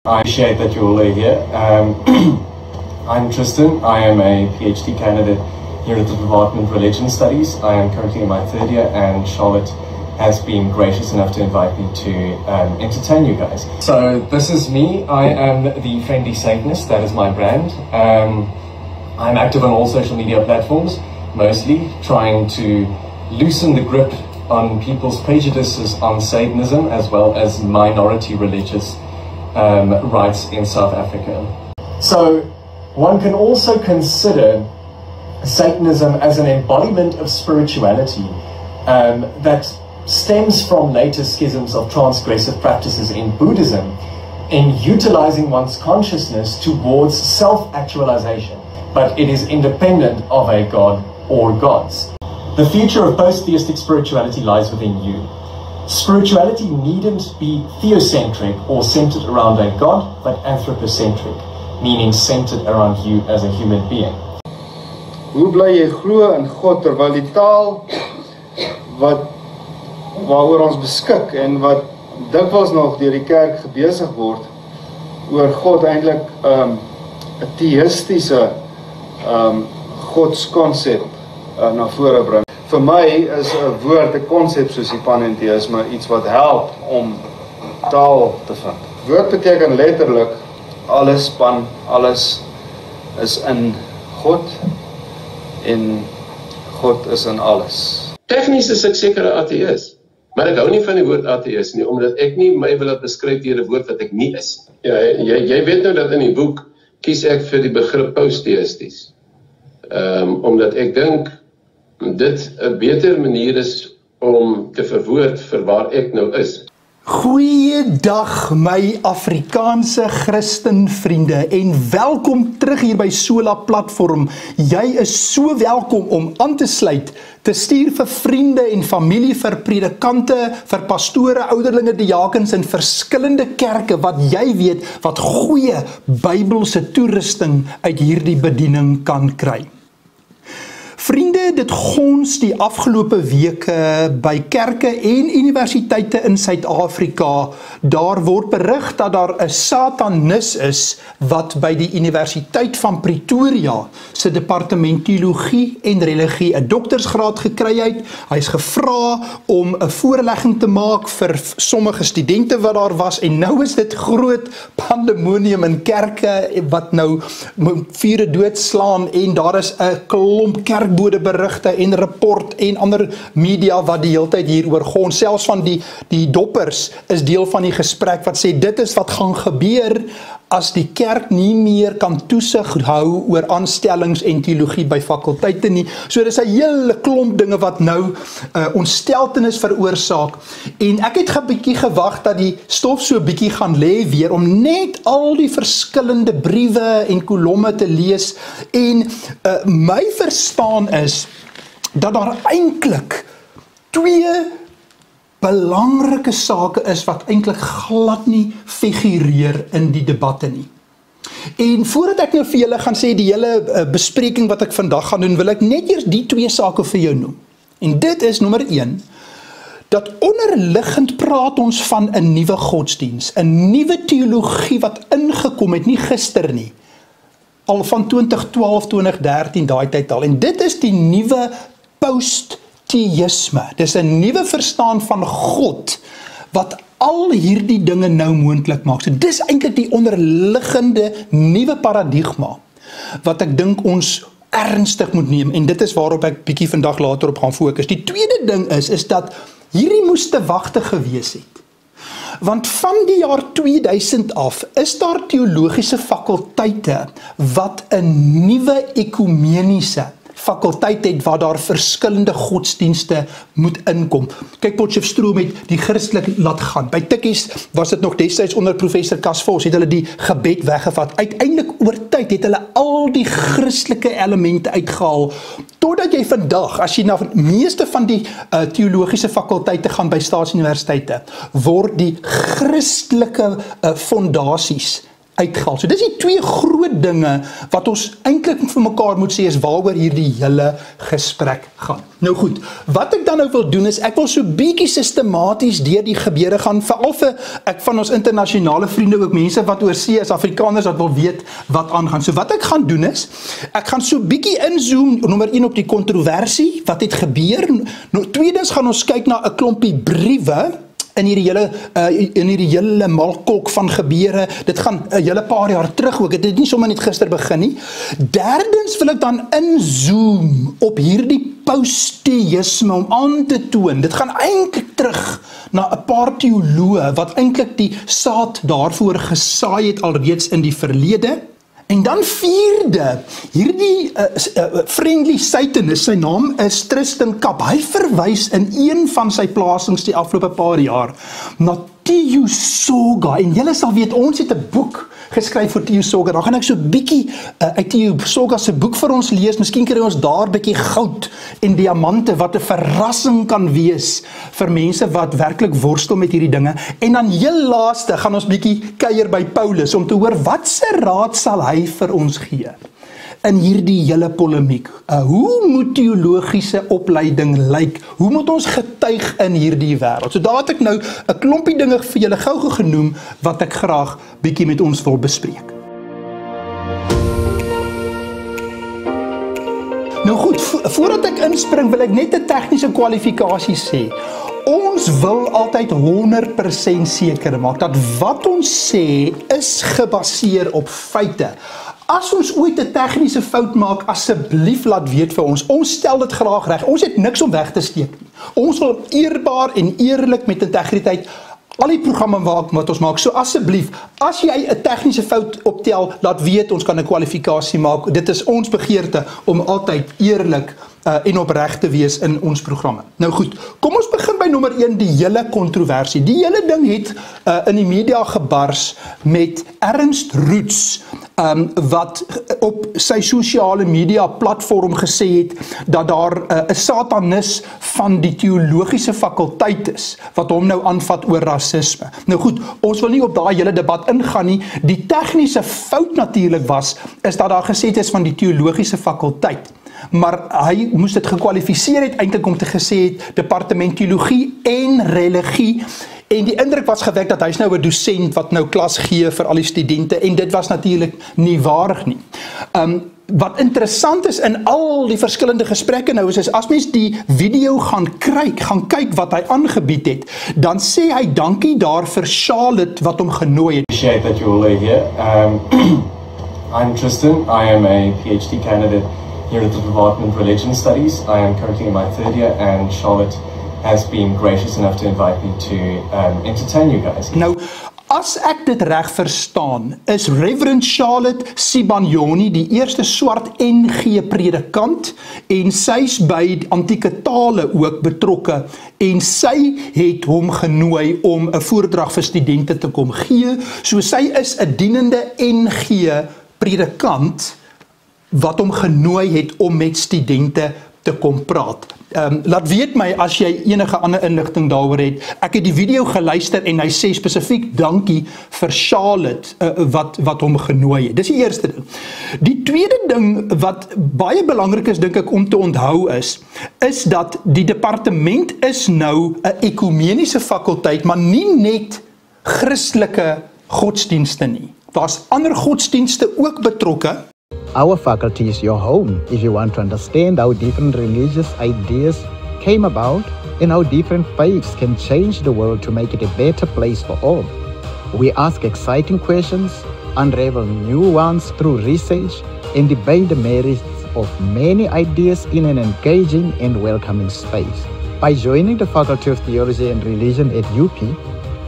I appreciate that you're all here. I'm Tristan. I am a PhD candidate here at the Department of Religion Studies. I am currently in my third year, and Charlotte has been gracious enough to invite me to entertain you guys. So this is me. I am the Friendly Satanist. That is my brand. I'm active on all social media platforms, mostly trying to loosen the grip on people's prejudices on Satanism, as well as minority religious rights in South Africa. So one can also consider Satanism as an embodiment of spirituality that stems from later schisms of transgressive practices in Buddhism in utilizing one's consciousness towards self-actualization, but it is independent of a god or gods. The future of post-theistic spirituality lies within you. Spirituality needn't be theocentric or centered around a god, but anthropocentric, meaning centered around you as a human being. Hoe bly jy glo in God terwyl die taal waaroor ons beskik en wat dikwels nog deur die kerk gebesig word oor God eintlik 'n theïstiese godskonsep na vore bring. Vir my is 'n woord, 'n konsep soos die panentheïsme iets wat help om taal te vind. Woord beteken letterlik alles is in God en God is in alles. Tegnies is ek seker 'n ateïs, maar ek hou nie van die woord ateïs nie, omdat ek nie my wil laat beskryf deur 'n woord wat ek nie is. Ja, jy weet nou dat in die boek kies ek vir die begrip post-theïsties. Omdat ek dink dit 'n beter manier is om te verwoord vir waar ek nou is. Goeiedag my Afrikaanse Christen vriende en welkom terug hier by Sola Platform. Jy is so welkom om aan te sluit, te stuur vir vriende en familie, vir predikante, vir pastore, ouderlinge, diakens in verskillende kerke wat jy weet wat goeie Bybelse toerusting uit hierdie bediening kan kry. Vriende, dit gons die afgelope weke by kerke en universiteite in Suid-Afrika. Daar word berig dat daar 'n satanis is wat by die Universiteit van Pretoria se departement teologie en religie 'n doktorsgraad gekry het. Hy is gevra om 'n voorlegging te maak vir sommige studente wat daar was en nou is dit groot pandemonium in kerke wat nou vure doodslaan en daar is 'n klomp kerkbode berigte en rapport en ander media wat die hele tyd hieroor gaan. Selfs van die doppers is deel van die gesprek wat sê dit is wat gaan gebeur as die kerk nie meer kan toesig hou oor aanstellings en teologie by fakulteite nie. So dis 'n hele klomp dinge wat nou ontsteltenis veroorsaak. En ek het 'n bietjie gewag dat die stof so 'n bietjie gaan lê weer om net al die verskillende briewe en kolomme te lees. En my verstaan is dat daar eintlik twee belangrike sake is wat eintlik glad nie figureer in die debatte nie. En voordat ek nou vir julle gaan sê die hele bespreking wat ek vandag gaan doen, wil ek net eers die twee sake vir jou noem. En dit is nommer 1, dat onderliggend praat ons van 'n nuwe godsdiens, 'n nuwe teologie wat ingekom het, nie gister nie, al van 2012, 2013, daai tyd al. En dit is die nuwe post-theïsme. Dis 'n nuwe verstaan van God wat al hierdie dinge nou moontlik maak. So dis eintlik die onderliggende nuwe paradigma wat ek dink ons ernstig moet neem en dit is waarop ek bietjie vandag later op gaan fokus. Die tweede ding is dat hierdie moes te wagte gewees het. Want van die jaar 2000 af is daar teologiese fakulteite wat 'n nuwe ekumeniese fakulteit het waar daar verskillende godsdienste moet inkom. Kyk, Potchefstroom het die Christelik laat gaan. By Tikkies was dit nog destyds onder professor Kasvos, het hulle die gebed weggevat. Uiteindelik oor tyd het hulle al die Christelike elemente uitgehaal, totdat jy vandag, as jy na meeste van die teologiese fakulteite gaan by staatsuniversiteite, word die Christelike fondasies uitgehaal. So dis die twee groot dinge wat ons eintlik vir mekaar moet sê is waaroor hierdie hele gesprek gaan. Nou goed, wat ek dan nou wil doen is ek wil so bietjie sistematies deur die gebeure gaan, veral vir ek van ons internasionale vriende, ook mense wat oorsee is, Afrikaners wat wil weet wat aangaan. So wat ek gaan doen is, ek gaan so bietjie inzoom, nommer 1 op die kontroversie, wat het gebeur. Nou, tweedens gaan ons kyk na 'n klompie briewe in hierdie hele malkolk van gebeure. Dit gaan 'n hele paar jaar terug ook. Dit het nie sommer net gister begin nie. Derdens wil ek dan inzoom op hierdie post-theïsme om aan te toon. Dit gaan eintlik terug na 'n paar teoloë wat eintlik die saad daarvoor gesaai het alreeds in die verlede. En dan vierde, hierdie friendly Satanist, sy naam is Tristan Kapp, hy verwys in een van sy plasings die afgelope paar jaar na T.U. Soga, en julle sal weet, ons het 'n boek geskryf vir T.U. Soga, dan gaan ek so bietjie uit T.U. Soga se boek vir ons lees, miskien kry ons daar bietjie goud en diamante, wat 'n verrassing kan wees vir mense wat werklik worstel met hierdie dinge, en dan heel laaste gaan ons bietjie kuier by Paulus, om te hoor, wat se raad sal hy vir ons gee in hierdie hele polemiek. Hoe moet teologiese opleiding lyk? Hoe moet ons getuig in hierdie wêreld? So daar het ek nou 'n klompie dinge vir julle gou genoem wat ek graag bietjie met ons wil bespreek. Nou goed, voordat ek inspring wil ek net 'n tegniese kwalifikasie sê. Ons wil altyd 100% seker maak dat wat ons sê is gebaseer op feite. As ons ooit 'n tegniese fout maak, asseblief laat weet vir ons. Ons stel dit graag reg. Ons het niks om weg te steek nie. Ons wil eerbaar en eerlik met integriteit al die programme wat ons maak. So asseblief, as jy 'n tegniese fout optel, laat weet, ons kan 'n kwalifikasie maak. Dit is ons begeerte om altyd eerlik en opreg te wees in ons programme. Nou goed, kom ons begin by nommer 1, die hele kontroversie. Die hele ding het in die media gebars met Ernst Roets, wat op sy sosiale media platform gesê het dat daar 'n satanis van die teologiese fakulteit is wat hom nou aanvat oor rasisme. Nou goed, ons wil nie op daai hele debat ingaan nie. Die tegniese fout natuurlik is dat daar gesê is van die teologiese fakulteit. Maar hy moes dit gekwalifiseer het eintlik om te gesê het departement teologie en religie, en die indruk was gewek dat hy's nou 'n dosent wat nou klas gee vir al die studente, en dit was natuurlik nie waar nie. Wat interessant is in al die verskillende gesprekke nou is as mens die video gaan kyk wat hy aangebied het, dan sê hy dankie daar vir Charlotte wat hom genooi het. Appreciate that you all are here. I'm Tristan. I am a PhD candidate here at the Department of Religion Studies. I am currently in my third year, and Charlotte has been gracious enough to invite me to entertain you guys. Nou, as ek dit reg verstaan, is Reverend Charlotte Sibanyoni die eerste swart NG predikant, en sy's by antieke tale ook betrokke, en sy het hom genooi om 'n voordrag vir studente te kom gee. So sy is 'n dienende NG predikant wat hom genooi het om met studente te kom praat. Laat weet my as jy enige ander inligting daaroor het. Ek het die video geluister en hy sê spesifiek dankie vir Charlotte wat hom genooi het. Dis die eerste ding. Die tweede ding wat baie belangrik is, dink ek, om te onthou is dat die departement is nou 'n ekumeniese fakulteit, maar nie net Christelike godsdienste nie. Daar's ander godsdienste ook betrokke. Our faculty is your home if you want to understand how different religious ideas came about and how different faiths can change the world to make it a better place for all. We ask exciting questions, unravel new ones through research, and debate the merits of many ideas in an engaging and welcoming space. By joining the Faculty of Theology and Religion at UP,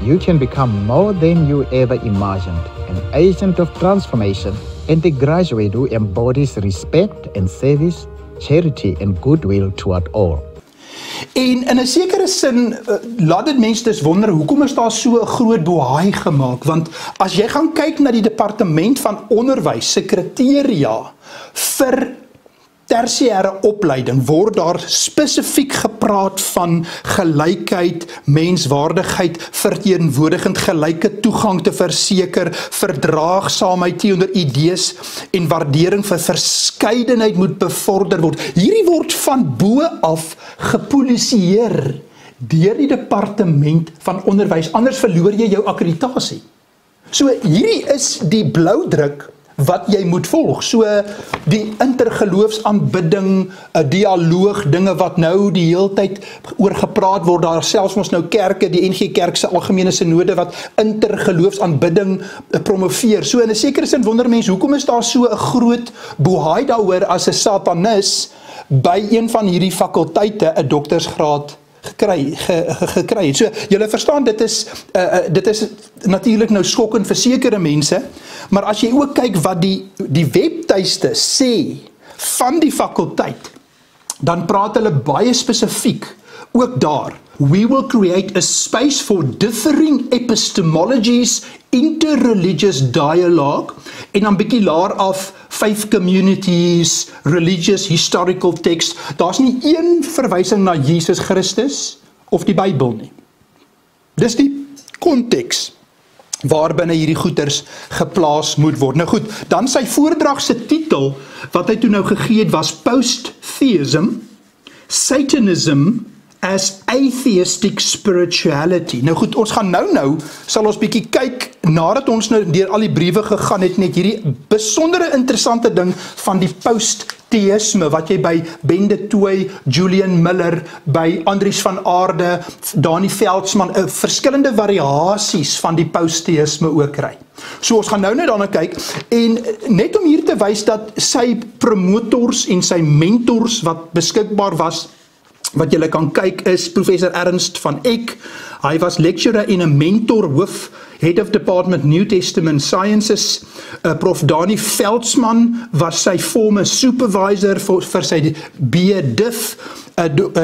you can become more than you ever imagined, an agent of transformation, and a graduate who embodies respect and service, charity and goodwill toward all. En in 'n sekere sin laat dit mense dus wonder, hoekom is daar so 'n groot bohaai gemaak? Want as jy gaan kyk na die departement van onderwys se kriteria vir tersiêre opleiding word daar spesifiek gepraat van gelykheid, menswaardigheid, verteenwoordigend, gelyke toegang te verseker, verdraagsaamheid teenoor idees en waardering vir verskeidenheid moet bevorder word. Hierdie word van bo af gepolisieer deur die departement van onderwys, anders verloor jy jou akkreditasie. So hierdie is die bloudruk wat jy moet volg. So die intergeloofsaanbidding, 'n dialoog, dinge wat nou die heeltyd oor gepraat word, daar selfs ons nou kerke, die NG Kerk se algemene sinode wat intergeloofsaanbidding promoveer. So in 'n sekere sin wonder mense, hoekom is daar so 'n groot bohaai daaroor as 'n satanis by een van hierdie fakulteite 'n doktorsgraad gekry het. So julle verstaan, dit is natuurlik nou skokkend vir sekere mense, maar as jy ook kyk wat die webtuiste sê van die fakulteit, dan praat hulle baie spesifiek ook daar. We will create a space for differing epistemologies, interreligious dialogue, en dan bietjie laer af, faith communities, religious, historical text. Daar's nie een verwysing na Jesus Christus of die Bybel nie. Dis die konteks waarbinne hierdie goeters geplaas moet word. Nou goed, dan sy voordrag se titel, wat hy toe nou gegee het, was Post-Theism, Satanism as Atheistic Spirituality. Nou goed, ons gaan nou sal ons bietjie kyk, nadat ons nou deur al die briewe gegaan het, net hierdie besondere interessante ding van die post-theisme, wat jy by Bende Tooi, Julian Miller, by Andries van Aarde, Dani Veldsmann, verskillende variasies van die post-theisme ook kry. So ons gaan nou net daarna kyk, en net om hier te wys dat sy promotors en sy mentors wat beskikbaar was, wat julle kan kyk, is Professor Ernst van Eck. Hy was lecturer en 'n mentor, hoof, Head of Department New Testament Sciences. Prof. Dani Veldsmann was sy former supervisor vir sy B.Div.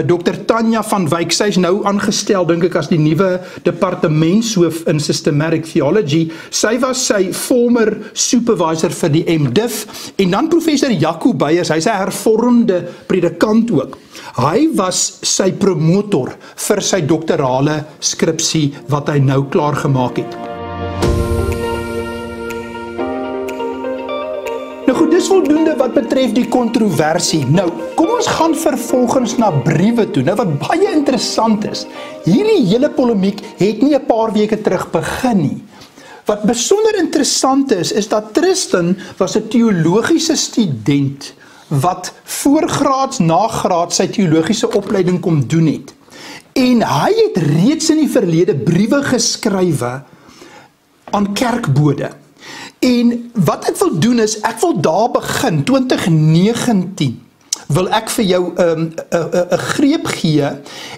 Dr. Tanya van Wyk, sy is nou aangestel, dink ek, as die nuwe departementshoof in Systematic Theology. Sy was sy former supervisor vir die M.Div. En dan Professor Jaco Beyers, hy is 'n hervormde predikant ook. Hy was sy promotor vir sy doktorale skripsie wat hy nou klaar gemaak het. Nou goed, dis voldoende wat betref die kontroversie. Nou, kom ons gaan vervolgens na briewe toe. Nou wat baie interessant is, hierdie hele polemiek het nie 'n paar weke terug begin nie. Wat besonder interessant is dat Tristan was 'n teologiese student wat voorgraads, nagraads sy teologiese opleiding kom doen het. En hy het reeds in die verlede briewe geskrywe aan kerkbode. En wat ek wil doen is, ek wil daar begin, 2019, wil ek vir jou 'n greep gee,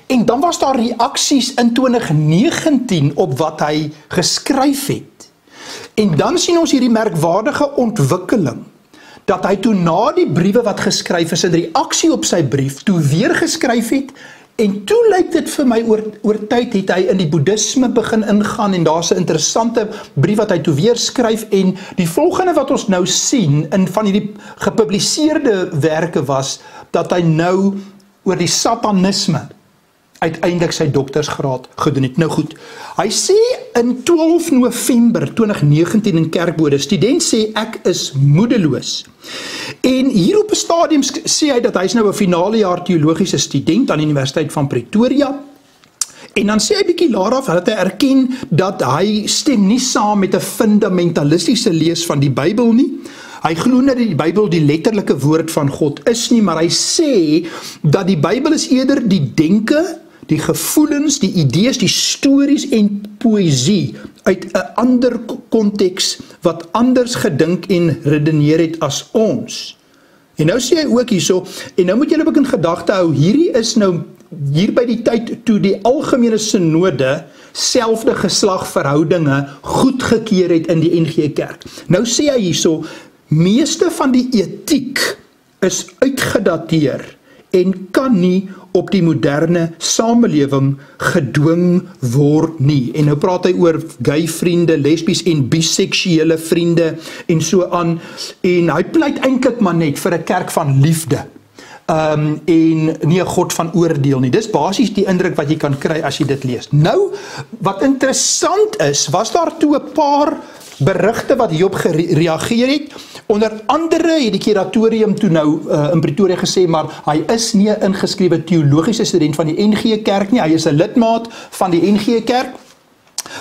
en dan was daar reaksies in 2019 op wat hy geskryf het. En dan sien ons hierdie merkwaardige ontwikkeling, dat hy toe na die briewe wat geskryf is, in reaksie op sy brief, toe weer geskryf het, en toe lyk dit vir my oor tyd het hy in die boeddhisme begin ingaan, en daar's 'n interessante brief wat hy toe weer skryf, en die volgende wat ons nou sien, in van hierdie gepubliseerde werke was, dat hy nou oor die satanisme uiteindelik sy doktorsgraad gedoen het. Nou goed, hy sê in 12 November 2019 in Kerkbode, student sê ek is moedeloos. En hier op 'n stadium sê hy dat hy is nou 'n finale jaar teologiese student aan die Universiteit van Pretoria. En dan sê hy bietjie later af dat hy erken dat hy stem nie saam met 'n fundamentalistiese lees van die Bybel nie. Hy glo nie dat die Bybel die letterlike woord van God is nie, maar hy sê dat die Bybel is eerder die denke, die gevoelens, die idees, die stories en poësie uit 'n ander konteks wat anders gedink en redeneer het as ons. En nou sê hy ook hierso, en nou moet julle begin gedagte hou, hierdie is nou hier by die tyd toe die algemene sinode selfde geslagverhoudinge goedgekeur het in die NG Kerk. Nou sê hy hierso, meeste van die etiek is uitgedateer en kan nie op die moderne samelewing gedwing word nie. En nou praat hy oor gay vriende, lesbies en biseksuele vriende en so aan. En hy pleit eintlik maar net vir 'n kerk van liefde. en nie 'n God van oordeel nie. Dis basies die indruk wat jy kan kry as jy dit lees. Nou, wat interessant is, was daar toe 'n paar berigte wat hierop gereageer het. Onder andere het die kuratorium toe nou in Pretoria gesê, maar hy is nie 'n ingeskrewe teologiese student van die NG Kerk nie, hy is 'n lidmaat van die NG Kerk,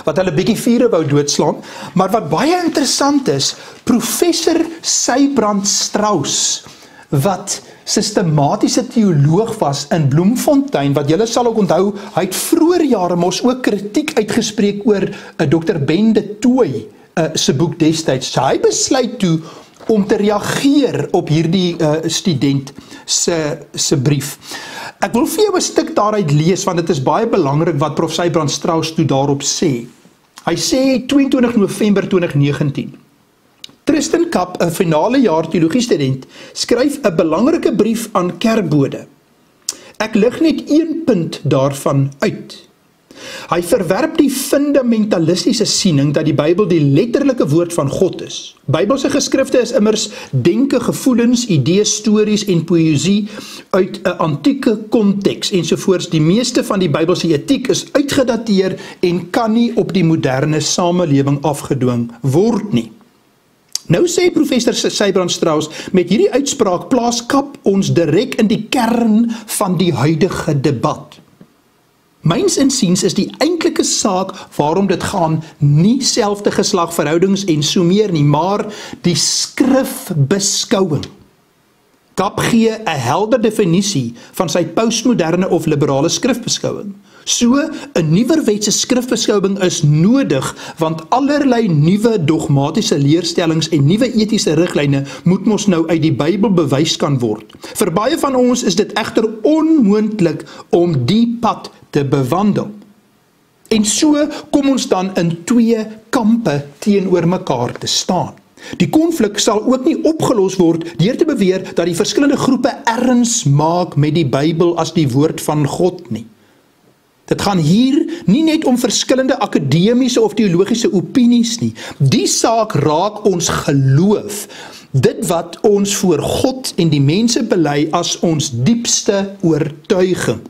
wat hulle bietjie vure wou doodslaan. Maar wat baie interessant is, professor Sybrand Strauss, wat systematiese teoloog was in Bloemfontein, wat julle sal ook onthou, hy het vroeër jare mos ook kritiek uitgespreek oor Dr. Ben de Tooy se boek destyds. So hy besluit toe om te reageer op hierdie student se brief. Ek wil vir jou 'n stuk daaruit lees, want dit is baie belangrik wat prof Sybrand Strauss toe daarop sê. Hy sê 22 November 2019, Tristan Kapp, 'n finale jaar teologie student, skryf 'n belangrike brief aan kerkbode. Ek lig net een punt daarvan uit. Hy verwerp die fundamentalistiese siening dat die Bybel die letterlike woord van God is. Bybelse geskrifte is immers denke, gevoelens, idees, stories en poësie uit 'n antieke konteks ensovoorts. Die meeste van die Bybelse etiek is uitgedateer en kan nie op die moderne samelewing afgedwing word nie. Nou sê professor Sybrand Strauss, met hierdie uitspraak plaas Kapp ons direk in die kern van die huidige debat. Myns insiens is die eintlike saak waarom dit gaan nie selfde geslagverhoudings en so meer nie, maar die skrifbeskouing. Kapp gee 'n helder definisie van sy postmoderne of liberale skrifbeskouing. So, 'n nuwerwetse skrifbeskouing is nodig, want allerlei nuwe dogmatiese leerstellings en nuwe etiese riglyne moet mos nou uit die Bybel bewys kan word. Vir baie van ons is dit egter onmoontlik om die pad te bewandel. En so kom ons dan in twee kampe teenoor mekaar te staan. Die konflik sal ook nie opgelos word deur te beweer dat die verskillende groepe erns maak met die Bybel as die woord van God nie. Dit gaan hier nie net om verskillende akademiese of teologiese opinies nie. Die saak raak ons geloof, dit wat ons voor God en die mense bely as ons diepste oortuiging.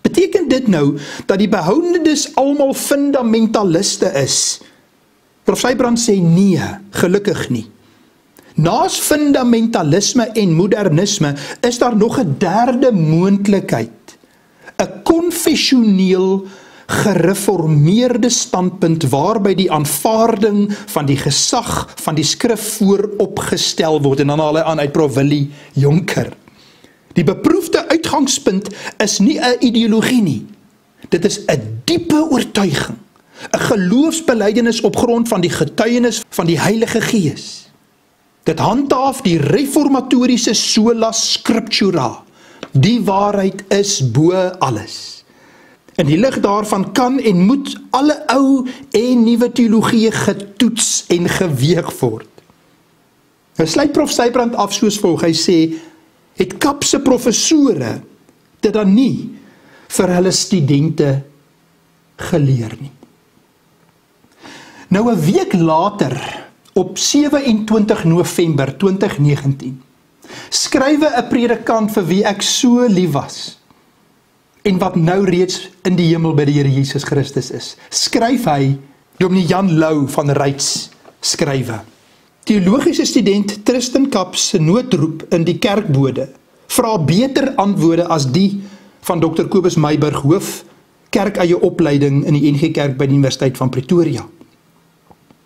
Beteken dit nou dat die behoudenes almal fundamentaliste is? Prof Sybrand sê nee, gelukkig nie. Naas fundamentalisme en modernisme is daar nog 'n derde moontlikheid. 'n konfessioneel gereformeerde standpunt waarby die aanvaarding van die gesag van die skrif vooropgestel word, en dan haal hy aan uit Prof Willie Jonker. Die beproefde uitgangspunt is nie 'n ideologie nie. Dit is 'n diepe oortuiging, 'n geloofsbelydenis op grond van die getuienis van die Heilige Gees. Dit handhaaf die reformatoriese sola scriptura. Die waarheid is bo alles. In die lig daarvan kan en moet alle ou en nuwe teologie getoets en geweeg word. Nou sluit Prof Sybrand af soos volg. Hy sê, het Kapp se professore dit dan nie vir hulle studente geleer nie. Nou 'n week later, op 27 November 2019, skrywe 'n predikant vir wie ek so lief was, en wat nou reeds in die hemel by die Here Jesus Christus is, skryf hy, Dominee Jan Lou van Reitz skrywe. Teologiese student Tristan Kapp se noodroep in die kerkbode vra beter antwoorde as die van Dr. Kobus Meiburg, hoof kerkeie opleiding in die NG Kerk by die Universiteit van Pretoria.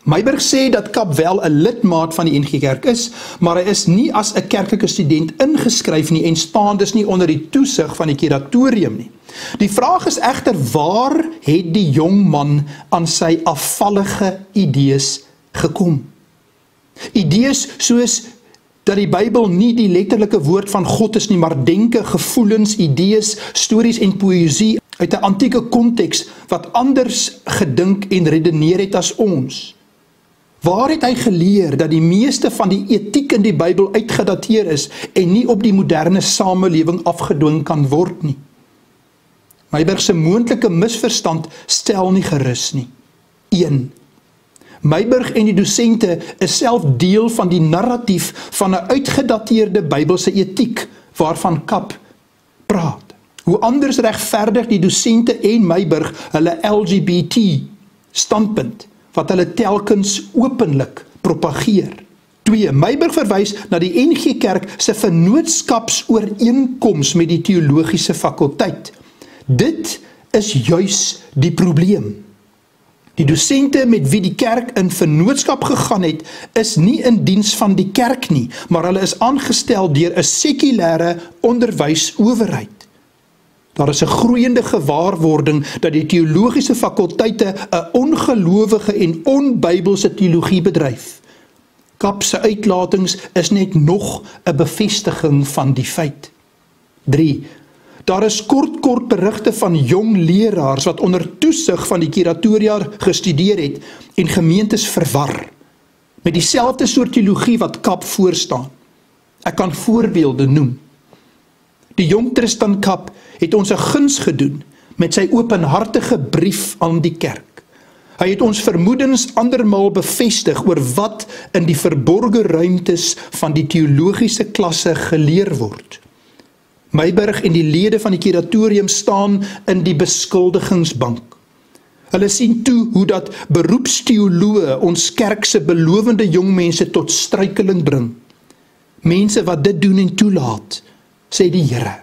Meiburg sê dat Kapp wel 'n lidmaat van die NG Kerk is, maar hy is nie as 'n kerklike student ingeskryf nie en staan dus nie onder die toesig van die kuratorium nie. Die vraag is egter, waar het die jong man aan sy afvallige idees gekom? Idees soos dat die Bybel nie die letterlike woord van God is nie, maar denke, gevoelens, idees, stories en poësie uit 'n antieke konteks wat anders gedink en redeneer het as ons. Waar het hy geleer dat die meeste van die etiek in die Bybel uitgedateer is en nie op die moderne samelewing afgedwing kan word nie? Meiburg se moontlike misverstand stel nie gerus nie. 1. Meiburg en die dosente is self deel van die narratief van 'n uitgedateerde Bybelse etiek waarvan Kap praat. Hoe anders regverdig die dosente en Meiburg hulle LGBT standpunt, wat hulle telkens openlik propageer. 2. Meiburg verwys na die NG Kerk se vennootskapsooreenkoms met die teologiese fakulteit. Dit is juis die probleem. Die dosente met wie die kerk in vennootskap gegaan het, is nie in diens van die kerk nie, maar hulle is aangestel deur 'n sekulêre onderwysowerheid. Daar is 'n groeiende gewaarwording dat die teologiese fakulteite 'n ongelowige en onbybelse teologie bedryf. Kap se uitlatings is net nog 'n bevestiging van die feit. 3. Daar is kort berigte van jong leraars wat onder toesig van die kuratoria gestudeer het en gemeentes verwar met dieselfde soort teologie wat Kap voorstaan. Ek kan voorbeelde noem. Die jong Tristan Kap het ons 'n guns gedoen met sy openhartige brief aan die kerk. Hy het ons vermoedens andermaal bevestig oor wat in die verborge ruimtes van die teologiese klasse geleer word. Meiburg en die lede van die kuratorium staan in die beskuldigingsbank. Hulle sien toe hoe dat beroepsteoloë ons kerk se belowende jong mense tot struikeling bring. Mense wat dit doen en toelaat, sê die Here,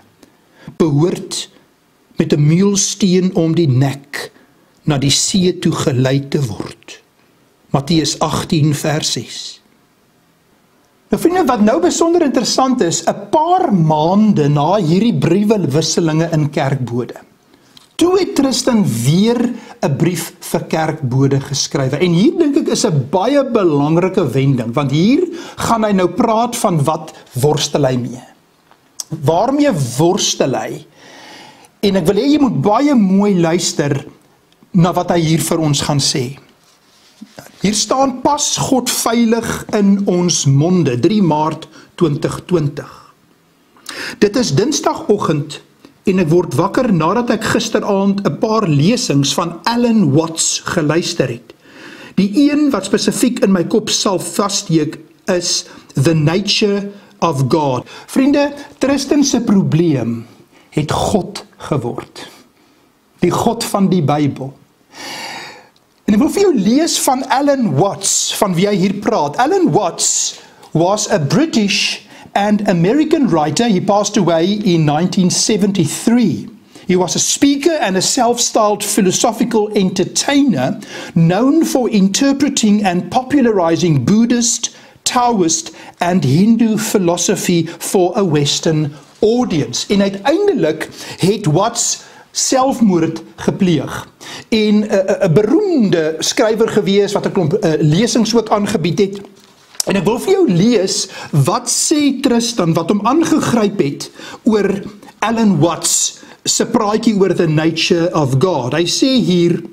behoort met 'n muilsteen om die nek na die see toe gelei te word. Matteus 18 vers 6. Nou vriende, wat nou besonder interessant is, 'n paar maande na hierdie briewewisselinge in kerkbode, toe het Tristan weer 'n brief vir kerkbode geskrywe. En hier dink ek is 'n baie belangrike wending, want hier gaan hy nou praat van wat worstel hy mee. Waarmee worstel hy? En ek wil hê jy moet baie mooi luister na wat hy hier vir ons gaan sê. Hier staan, pas God veilig in ons monde, 3 Maart 2020. Dit is Dinsdagoggend en ek word wakker nadat ek gisteraand 'n paar lesings van Alan Watts geluister het. Die een wat spesifiek in my kop sal vassteek is The Nature of God. Vriende, Tristan se probleem het God geword. Die God van die Bybel. En ek wil vir jou lees van Alan Watts, van wie hy hier praat. Alan Watts was a British and American writer. He passed away in 1973. He was a speaker and a self-styled philosophical entertainer known for interpreting and popularizing Buddhist, Taoist and Hindu philosophy for a Western audience. En uiteindelik het Watts selfmoord gepleeg en 'n beroemde skrywer gewees wat 'n klomp lesings ook aangebied het. En ek wil vir jou lees wat sê Tristan wat hom aangegryp het oor Alan Watts se praatjie oor the nature of God. Hy sê hier,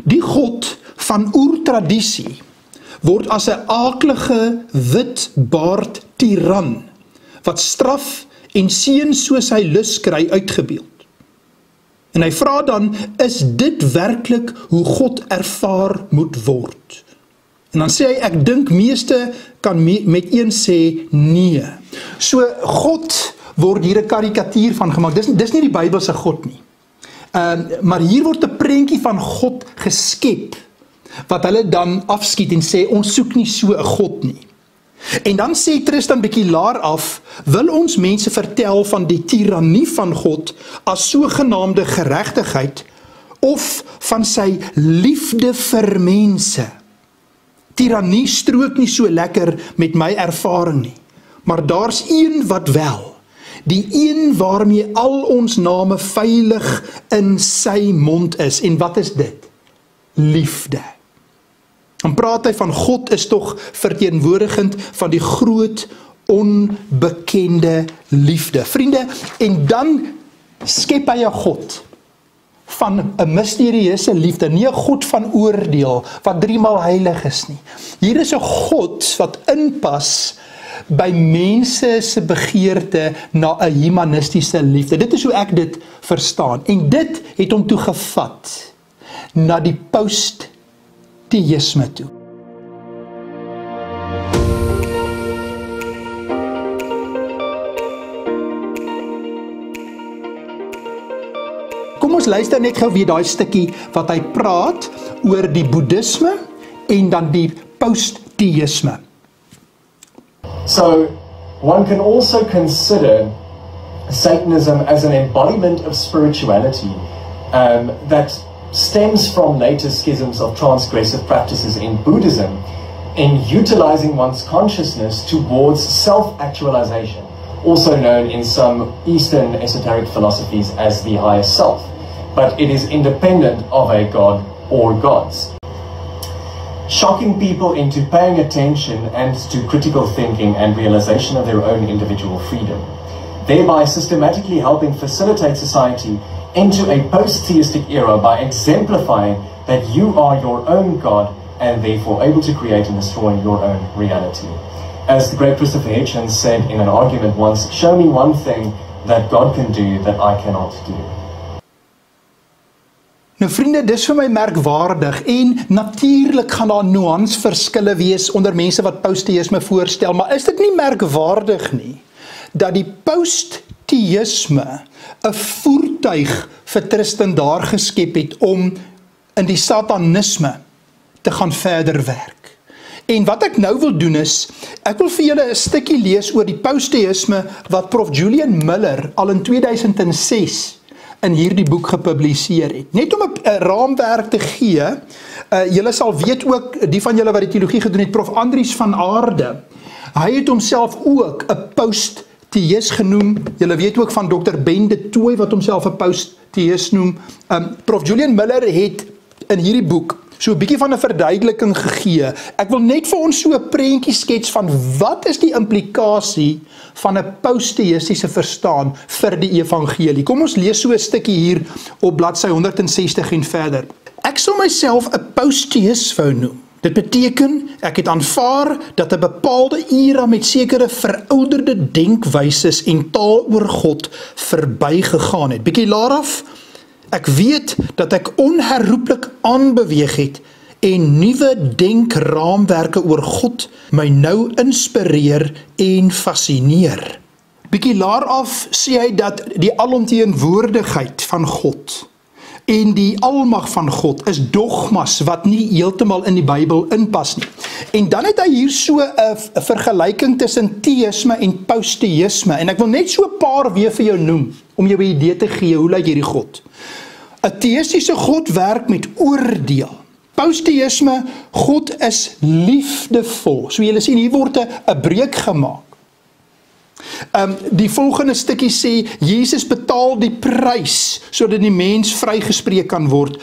die God van oertradisie word as 'n aaklige wit baard tiran wat straf en seën soos hy lus kry uitgebeeld. En hy vra dan, is dit werklik hoe God ervaar moet word? En dan sê hy, ek dink meeste kan met een sê, nee. So God word hier 'n karikatuur van gemaak. Dis nie die Bybelse God nie. Maar hier word 'n prentjie van God geskep, wat hulle dan afskiet en sê, ons soek nie so 'n God nie. En dan sê Tristan bietjie laer af, wil ons mense vertel van die tirannie van God as sogenaamde geregtigheid of van sy liefde vir mense. Tirannie strook nie so lekker met my ervaring nie, maar daar's een wat wel, die een waarmee al ons name veilig in sy mond is. En wat is dit? Liefde. Dan praat hy van God is tog verteenwoordigend van die groot onbekende liefde. Vriende, en dan skep hy 'n God van 'n misterieuse liefde, nie 'n God van oordeel wat 3-maal heilig is nie. Hier is 'n God wat inpas by mense se begeerte na 'n humanistiese liefde. Dit is hoe ek dit verstaan. En dit het hom toe gevat na die post-teïsme toe. ons luister net gou weer daai stukkie wat hy praat oor die boeddhisme en dan die post-theïsme. So, one can also consider Satanism as an embodiment of spirituality that stems from later schisms of transgressive practices in Buddhism in utilizing one's consciousness towards self-actualization, also known in some Eastern esoteric philosophies as the higher self, but it is independent of a god or gods. Shocking people into paying attention and to critical thinking and realization of their own individual freedom, thereby systematically helping facilitate society into a post-theistic era by exemplifying that you are your own God and therefore able to create and destroy your own reality. As the great Christopher Hitchens said in an argument once, show me one thing that God can do that I cannot do. Nou vriende, dis vir my merkwaardig en natuurlik gaan daar nuansverskille wees onder mense wat post-theïsme voorstel, maar is dit nie merkwaardig nie, dat die post-theïsme 'n voertuig vir Tristan daar geskep het om in die satanisme te gaan verder werk. En wat ek nou wil doen is, ek wil vir julle 'n stukkie lees oor die post-theïsme wat Prof. Julian Miller al in 2006 in hierdie boek gepubliseer het. Net om 'n raamwerk te gee, julle sal weet ook, die van julle wat die teologie gedoen het, Prof. Andries van Aarde, hy het homself ook 'n post-theïs genoem. Julle weet ook van Dr. Ben de Tooy wat homself 'n post-theïs noem. Prof. Julian Miller het in hierdie boek so 'n bietjie van 'n verduideliking gegee. Ek wil net vir ons so 'n prentjie skets van wat is die implikasie van 'n post-theïstiese verstaan vir die evangelie. Kom ons lees so 'n stukkie hier op bladsy 160 en verder. Ek sal myself 'n post-theïs wou noem. Dit beteken, ek het aanvaar dat 'n bepaalde era met sekere verouderde denkwyses en taal oor God verbygegaan het. Bietjie laer af, ek weet dat ek onherroepelik aanbeweeg het en nuwe denkraamwerke oor God my nou inspireer en fascineer. Bietjie laer af sê hy dat die alomteenwoordigheid van God en die almag van God is dogmas wat nie heeltemal in die Bybel inpas nie. En dan het hy hier so 'n vergelyking tussen theïsme en post-theïsme, en ek wil net so 'n paar weer vir jou noem, om jou 'n idee te gee, hoe lyk hierdie God? 'n Theïstiese God werk met oordeel. Post-theïsme, God is liefdevol. So julle sien, hier word 'n breuk gemaak. Die volgende stukkie sê, Jesus betaal die prys, sodat die mens vrygespreek kan word.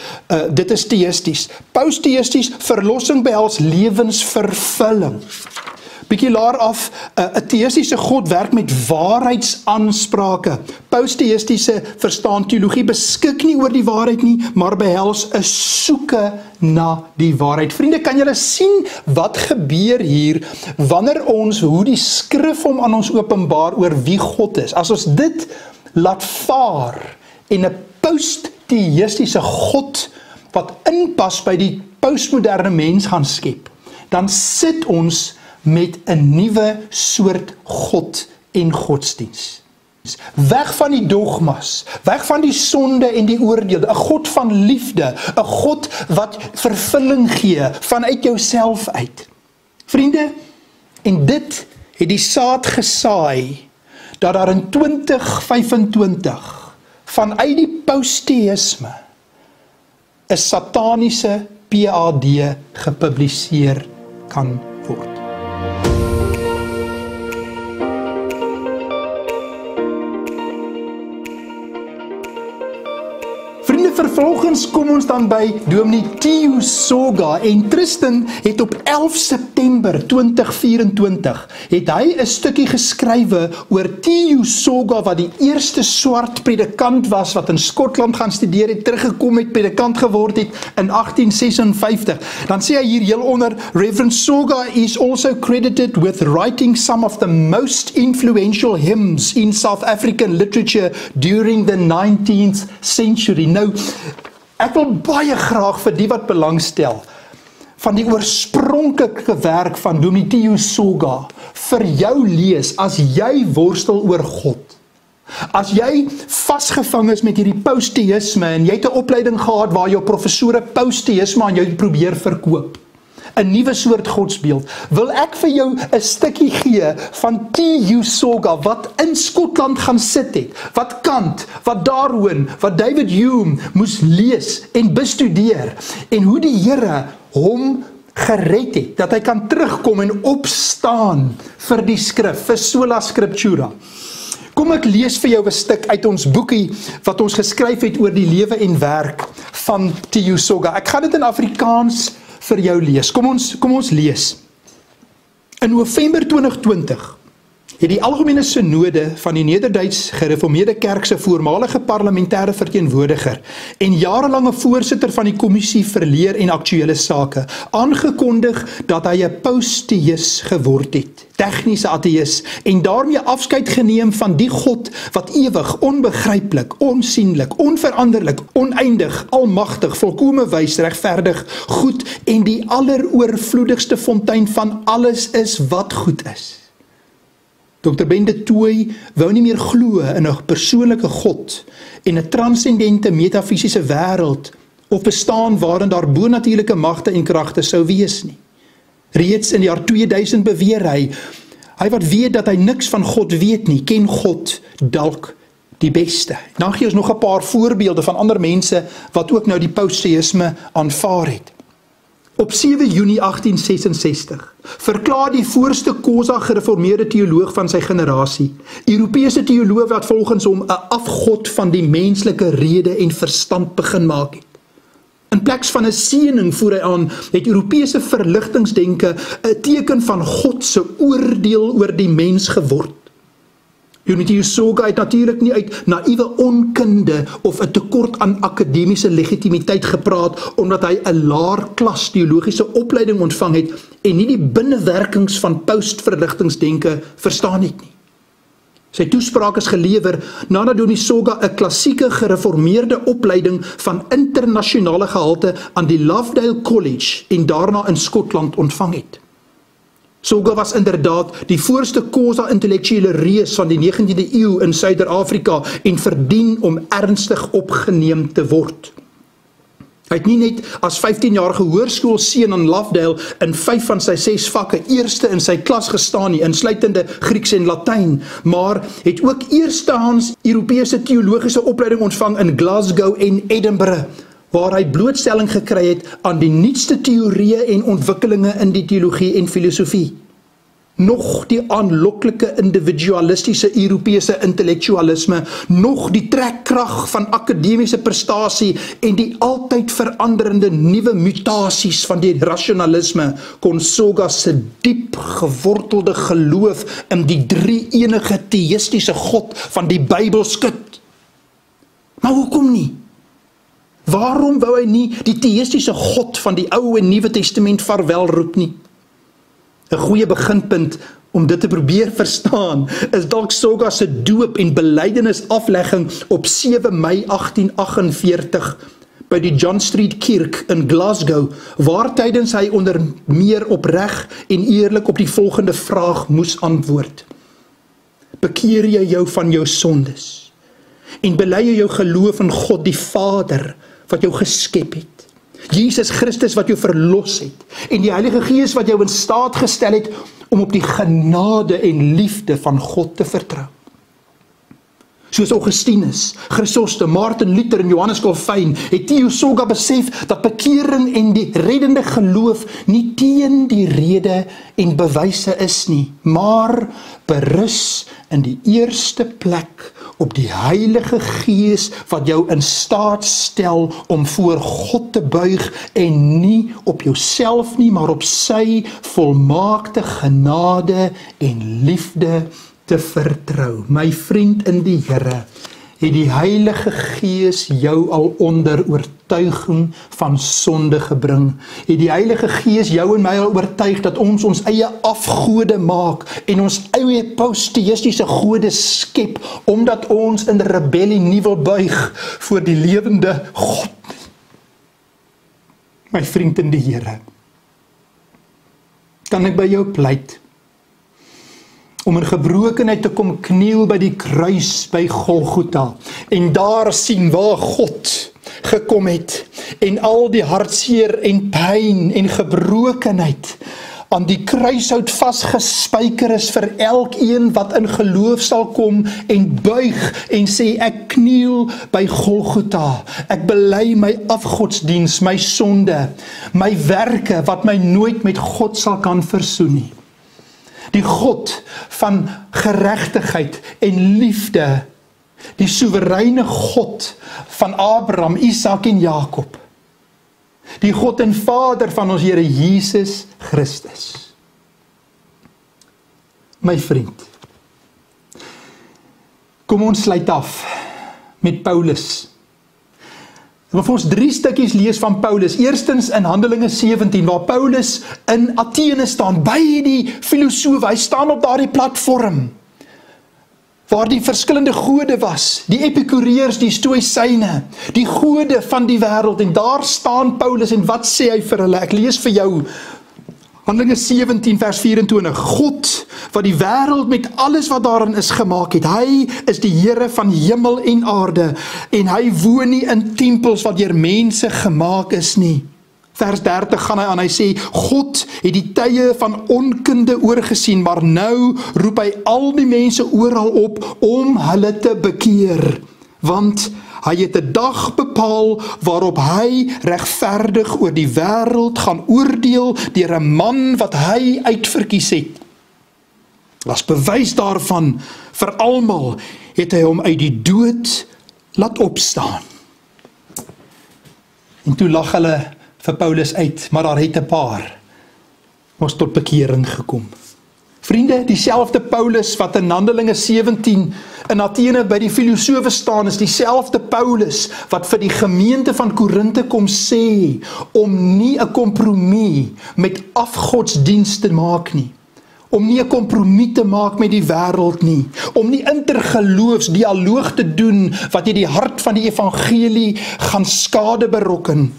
Dit is theïsties. Post-theïsties, verlossing behels lewensvervulling. Bietjie laer af, 'n theïstiese God werk met waarheidsaansprake. Post-theïstiese verstaan teologie beskik nie oor die waarheid nie, maar behels 'n soeke na die waarheid. Vriende, kan julle sien wat gebeur hier wanneer ons, hoe die skrif hom aan ons openbaar oor wie God is? As ons dit laat vaar en 'n post-theïstiese God wat inpas by die postmoderne mens gaan skep, dan sit ons met 'n nuwe soort God en godsdiens. Weg van die dogmas, weg van die sonde en die oordeel, 'n God van liefde, 'n God wat vervulling gee vanuit jouself uit. Vriende, en dit het die saad gesaai, dat daar in 2025 vanuit die post-theïsme 'n sataniese PhD gepubliseer kan word. Vervolgens kom ons dan by Dominee Theo Soga, en Tristan het op 11 September 2024 het hy 'n stukkie geskrywe oor Theo Soga, wat die eerste swart predikant was wat in Skotland gaan studeer het, teruggekom het, predikant geword het in 1856. Dan sê hy hier heel onder, Reverend Soga is also credited with writing some of the most influential hymns in South African literature during the 19th century. Nou, ek wil baie graag vir die wat belangstel van die oorspronklike werk van Dominee Theo Soga vir jou lees as jy worstel oor God. As jy vasgevang is met hierdie post-theïsme en jy het 'n opleiding gehad waar jou professore post-theïsme aan jou probeer verkoop, 'n nuwe soort godsbeeld, wil ek vir jou 'n stukkie gee van T.U. Soga wat in Skotland gaan sit het, wat Kant, wat Darwin, wat David Hume moes lees en bestudeer, en hoe die Here hom gered het, dat hy kan terugkom en opstaan vir die skrif, vir sola scriptura. Kom ek lees vir jou 'n stuk uit ons boekie wat ons geskryf het oor die lewe en werk van T.U. Soga. Ek gaan dit in Afrikaans vir jou lees. Kom ons lees. In November 2020 het die Algemene Synode van die Nederduits Gereformeerde Kerk se voormalige parlementêre verteenwoordiger en jarelange voorsitter van die Kommissie vir Leer en Aktuele Sake aangekondig dat hy 'n post-theïs geword het, tegniese ateïs, en daarmee afskeid geneem van die God wat ewig, onbegryplik, onsienlik, onveranderlik, oneindig, almagtig, volkome wys, regverdig, goed en die alleroorvloedigste fontein van alles is wat goed is. Dr. Ben de Tooy wou nie meer glo in 'n persoonlike God en 'n transcendente metafisiese wêreld of bestaan waarin daar bonatuurlike magte en kragte sou wees nie. Reeds in die jaar 2000 beweer hy wat weet dat hy niks van God weet nie, ken God dalk die beste. Dan gee ons nog 'n paar voorbeelde van ander mense wat ook nou die post-theïsme aanvaar het. Op 7 Junie 1866 verklaar die voorste Xhosa gereformeerde teoloog van sy generasie, Europese teoloog wat volgens hom 'n afgod van die menslike rede en verstand begin maak het. In plaas van 'n seëning, voer hy aan, het Europese verligtingsdenke 'n teken van God se oordeel oor die mens geword. T.U. Soga het natuurlik nie uit naïewe onkunde of 'n tekort aan akademiese legitimiteit gepraat omdat hy 'n laer klas teologiese opleiding ontvang het en nie die binnewerkings van postverligtingsdenke verstaan het nie. Sy toespraak is gelewer nadat T.U. Soga 'n klassieke gereformeerde opleiding van internasionale gehalte aan die Lovedale College en daarna in Skotland ontvang het. Soga was inderdaad die voorste Xhosa intellektuele reus van die 19de eeu in Suider-Afrika en verdien om ernstig opgeneem te word. Hy het nie net as 15-jarige hoërskoolseun in Lovedale in 5 van sy 6 vakke eerste in sy klas gestaan nie, insluitende Grieks en Latyn, maar het ook eerstehands Europese teologiese opleiding ontvang in Glasgow en Edinburgh, waar hy blootstelling gekry het aan die nuutste teorieë en ontwikkelinge in die teologie en filosofie. Nog die aanloklike individualistiese Europese intellektualisme, nog die trekkrag van akademiese prestasie en die altyd veranderende nuwe mutasies van die rasionalisme kon Soga se diep gewortelde geloof in die drie-enige teïstiese God van die Bybel skud. Maar hoekom nie? Waarom wou hy nie die teïstiese God van die Ou en Nuwe Testament vaarwelroep nie? 'n goeie beginpunt om dit te probeer verstaan, is dalk Soga se doop en belydenis aflegging op 7 Mei 1848 by die John Street Kerk in Glasgow, waar tydens hy onder meer opreg en eerlik op die volgende vraag moes antwoord. Bekeer jy jou van jou sondes en bely jy jou geloof in God die Vader wat jou geskep het, Jesus Christus wat jou verlos het, en die Heilige Gees wat jou in staat gestel het om op die genade en liefde van God te vertrou. Soos Augustinus, Chrysoste, Martin Luther en Johannes Calvin het T.U. Soga besef dat bekering en die reddende geloof nie teen die rede en bewyse is nie, maar berus in die eerste plek op die Heilige Gees wat jou in staat stel om voor God te buig en nie op jouself nie, maar op sy volmaakte genade en liefde te vertrou. My vriend in die Here, het die Heilige Gees jou al onder oortuiging van sonde gebring? Het die Heilige Gees jou en my al oortuig dat ons eie afgode maak en ons eie post-theïstiese gode skep, omdat ons in rebellie nie wil buig voor die lewende God? My vriend in die Here, kan ek by jou pleit om in gebrokenheid te kom kniel by die kruis by Golgotha en daar sien waar God gekom het en al die hartseer en pyn en gebrokenheid aan die kruishout vasgespijker is vir elkeen wat in geloof sal kom en buig en sê ek kniel by Golgotha, ek bely my afgodsdiens, my sonde, my werke wat my nooit met God sal kan versoen nie. Die God van geregtigheid en liefde, die soewereine God van Abraham, Isak en Jakob, die God en Vader van ons Here Jesus Christus. My vriend, kom ons sluit af met Paulus. Ek wil vir ons 3 stukkies lees van Paulus. Eerstens in Handelinge 17, waar Paulus in Athene staan, by die filosofe, hy staan op daardie platform, waar die verskillende gode was, die epikureërs, die stoïsyne, die gode van die wêreld, en daar staan Paulus, en wat sê hy vir hulle? Ek lees vir jou, Handelinge 17 vers 24, God, wat die wêreld met alles wat daarin is gemaak het, hy is die Here van hemel en aarde, en hy woon nie in tempels wat deur mense gemaak is nie. Vers 30 gaan hy aan, hy sê, God het die tye van onkunde oorgesien, maar nou roep hy al die mense oral op om hulle te bekeer, want hy het 'n dag bepaal waarop hy regverdig oor die wêreld gaan oordeel deur 'n man wat hy uitverkies het. As bewys daarvan vir almal het hy hom uit die dood laat opstaan. En toe lag hulle vir Paulus uit, maar daar het 'n paar ons tot bekering gekom. Vriende, dieselfde Paulus wat in Handelinge 17 in Athene by die filosofe staan, is dieselfde Paulus wat vir die gemeente van Korinthe kom sê om nie 'n kompromie met afgodsdienst te maak nie, om nie 'n kompromie te maak met die wêreld nie, om nie intergeloofsdialoog te doen wat jy die hart van die evangelie gaan skade berokken.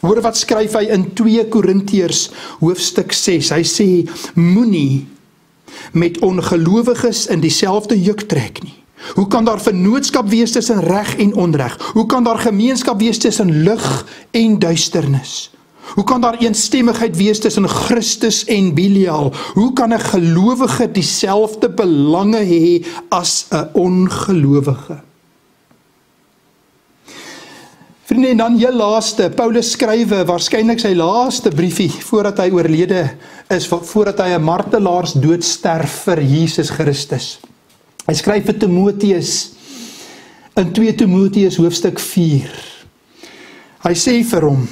Hoor wat skryf hy in 2 Korintiërs hoofstuk 6, hy sê, moenie met ongelowiges in dieselfde juk trek nie. Hoe kan daar vennootskap wees tussen reg en onreg? Hoe kan daar gemeenskap wees tussen lig en duisternis? Hoe kan daar eensstemmigheid wees tussen Christus en Belial? Hoe kan 'n gelowige dieselfde belange hê as 'n ongelowige? Vriende, en dan heel laaste, Paulus skrywe waarskynlik sy laaste briefie voordat hy oorlede is, voordat hy 'n martelaarsdood sterf vir Jesus Christus. Hy skryf vir Timoteus in 2 Timoteus hoofstuk 4. Hy sê vir hom,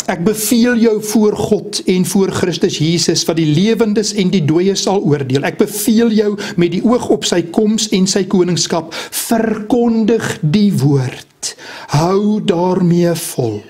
ek beveel jou voor God en voor Christus Jesus, wat die lewendes en die dooies sal oordeel. Ek beveel jou met die oog op sy koms en sy koningskap, verkondig die woord, hou daarmee vol,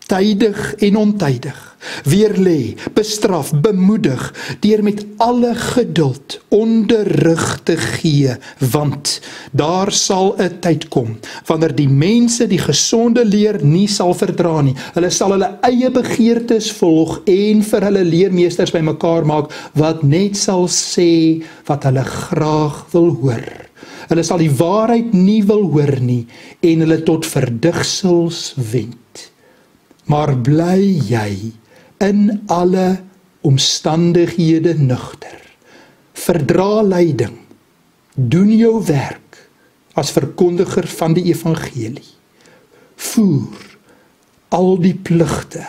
tydig en ontydig, weerlê, bestraf, bemoedig, deur met alle geduld onderrig te gee, want daar sal 'n tyd kom, wanneer die mense die gesonde leer nie sal verdra nie. Hulle sal hulle eie begeertes volg en vir hulle leermeesters bymekaar maak, wat net sal sê wat hulle graag wil hoor. Hulle sal die waarheid nie wil hoor nie, en hulle tot verdigsels wend. Maar bly jy in alle omstandighede nugter. Verdra lyding. Doen jou werk as verkondiger van die evangelie. Voer al die pligte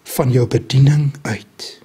van jou bediening uit.